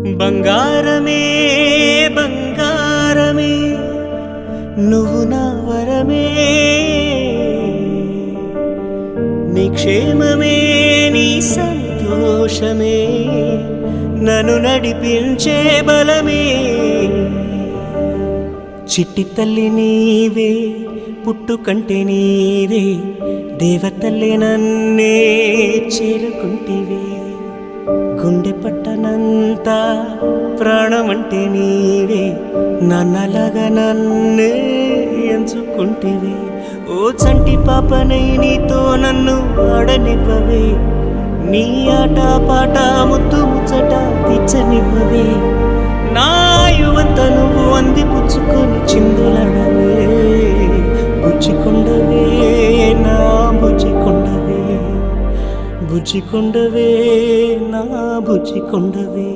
బంగారమే బంగారమే నువ్వు నా వరమే, నీ క్షేమమే నీ సంతోషమే నన్ను నడిపించే బలమే. చిట్టి తల్లి నీవే పుట్టుకంటే నీవే, దేవతల్లే నన్నే చేరుకుంటివే. గుండె పట్టనంత ప్రాణమంటే నీవే, నన్నలాగా నన్నే ఎంచుకుంటివే. ఓ చంటి పాపనై నీతో నన్ను ఆడనివ్వవే, నీ ఆట పాట ముద్దు ముచ్చట తీర్చనివ్వవే. నా యువంత నువ్వు అందిపుచ్చుకొని చిందులడవే, బుజ్జికొండవే నా బుజ్జికొండవే, బుజ్జికొండవే నా బుజ్జికొండవే.